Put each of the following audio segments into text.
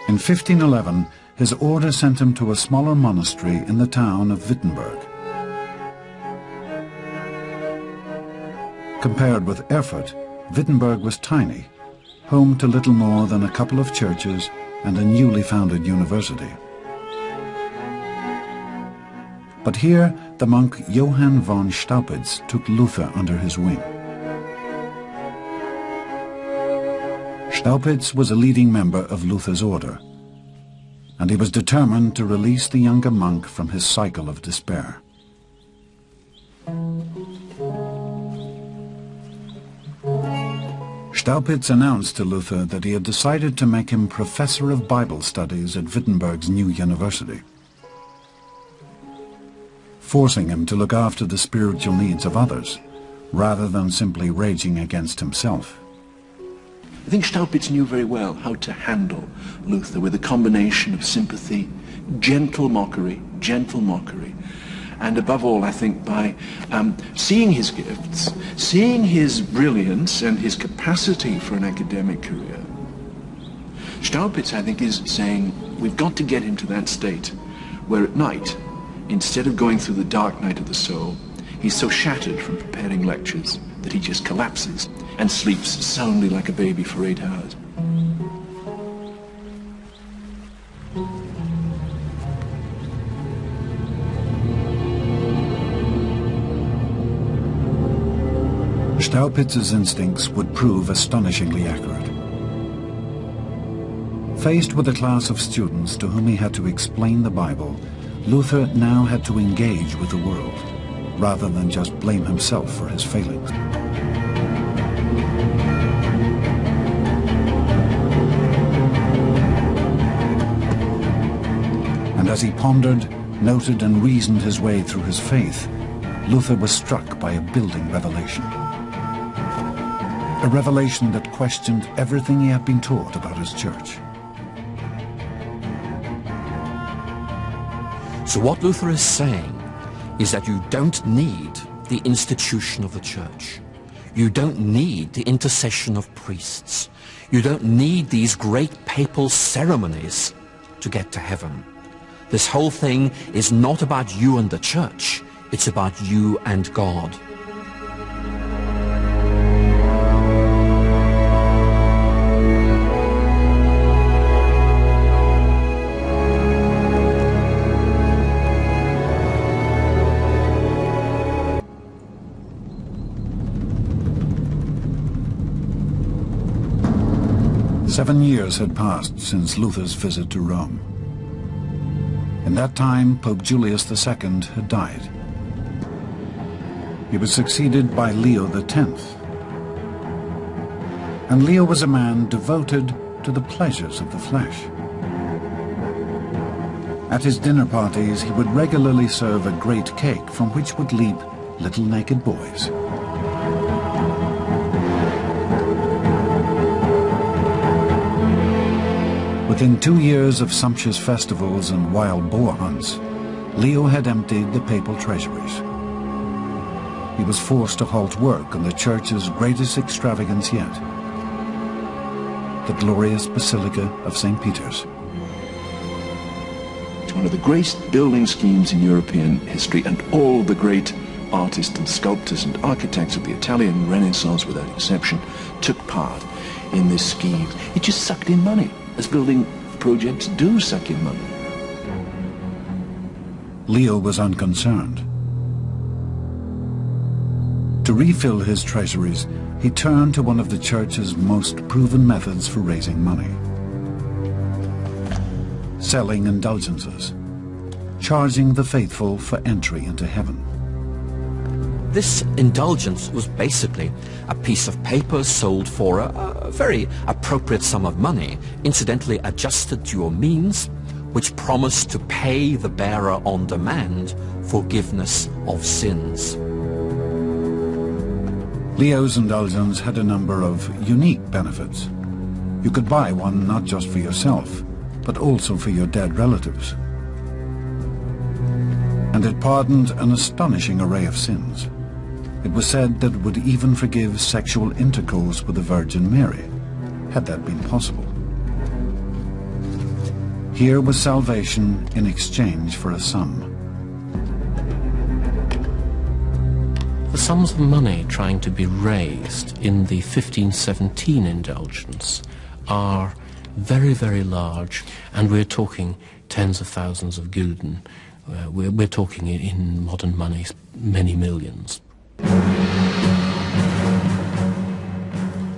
In 1511, his order sent him to a smaller monastery in the town of Wittenberg. Compared with Erfurt, Wittenberg was tiny, home to little more than a couple of churches and a newly founded university. But here, the monk Johann von Staupitz took Luther under his wing. Staupitz was a leading member of Luther's order, and he was determined to release the younger monk from his cycle of despair. Staupitz announced to Luther that he had decided to make him professor of Bible studies at Wittenberg's new university, forcing him to look after the spiritual needs of others, rather than simply raging against himself. I think Staupitz knew very well how to handle Luther with a combination of sympathy, gentle mockery, and above all, I think, by seeing his gifts, seeing his brilliance and his capacity for an academic career. Staupitz, I think, is saying we've got to get him to that state where at night, instead of going through the dark night of the soul, he's so shattered from preparing lectures that he just collapses and sleeps soundly like a baby for 8 hours. Staupitz's instincts would prove astonishingly accurate. Faced with a class of students to whom he had to explain the Bible, Luther now had to engage with the world, rather than just blame himself for his failings. And as he pondered, noted and reasoned his way through his faith, Luther was struck by a building revelation. A revelation that questioned everything he had been taught about his church. So what Luther is saying is that you don't need the institution of the church. You don't need the intercession of priests. You don't need these great papal ceremonies to get to heaven. This whole thing is not about you and the church. It's about you and God. Seven years had passed since Luther's visit to Rome. In that time, Pope Julius II had died. He was succeeded by Leo X. And Leo was a man devoted to the pleasures of the flesh. At his dinner parties, he would regularly serve a great cake from which would leap little naked boys. Within 2 years of sumptuous festivals and wild boar hunts, Leo had emptied the papal treasuries. He was forced to halt work on the church's greatest extravagance yet, the glorious Basilica of St. Peter's. It's one of the greatest building schemes in European history, and all the great artists and sculptors and architects of the Italian Renaissance, without exception, took part in this scheme. It just sucked in money, as building projects do suck in money. Leo was unconcerned. To refill his treasuries, he turned to one of the church's most proven methods for raising money: selling indulgences, charging the faithful for entry into heaven. This indulgence was basically a piece of paper sold for a very appropriate sum of money, incidentally adjusted to your means, which promised to pay the bearer on demand forgiveness of sins. Leo's indulgence had a number of unique benefits. You could buy one not just for yourself, but also for your dead relatives. And it pardoned an astonishing array of sins. It was said that it would even forgive sexual intercourse with the Virgin Mary, had that been possible. Here was salvation in exchange for a sum. The sums of money trying to be raised in the 1517 Indulgence are very, very large, and we're talking tens of thousands of gulden. We're talking in modern money many millions.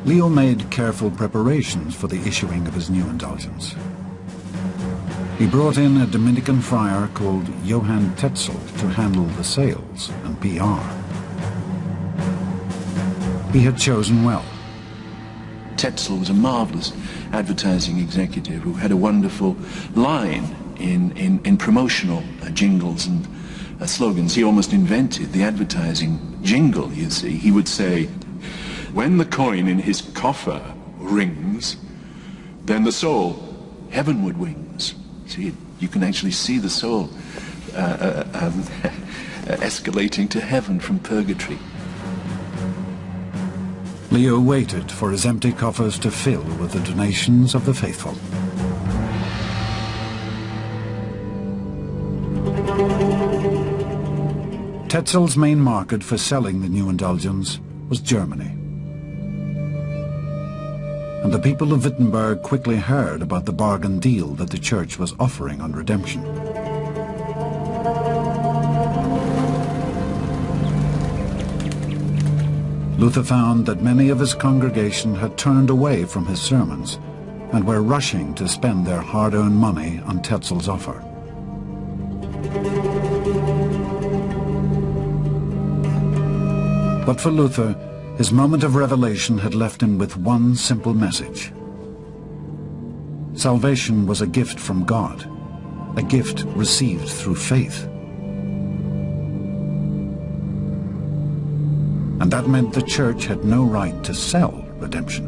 Leo made careful preparations for the issuing of his new indulgence. He brought in a Dominican friar called Johann Tetzel to handle the sales and PR. He had chosen well. Tetzel was a marvelous advertising executive who had a wonderful line in promotional jingles and slogans. He almost invented the advertising jingle, you see. He would say, "When the coin in his coffer rings, then the soul heavenward wings." See, you can actually see the soul escalating to heaven from purgatory. Leo waited for his empty coffers to fill with the donations of the faithful. Tetzel's main market for selling the new indulgence was Germany. And the people of Wittenberg quickly heard about the bargain deal that the church was offering on redemption. Luther found that many of his congregation had turned away from his sermons and were rushing to spend their hard-earned money on Tetzel's offer. But for Luther, his moment of revelation had left him with one simple message. Salvation was a gift from God, a gift received through faith. And that meant the church had no right to sell redemption.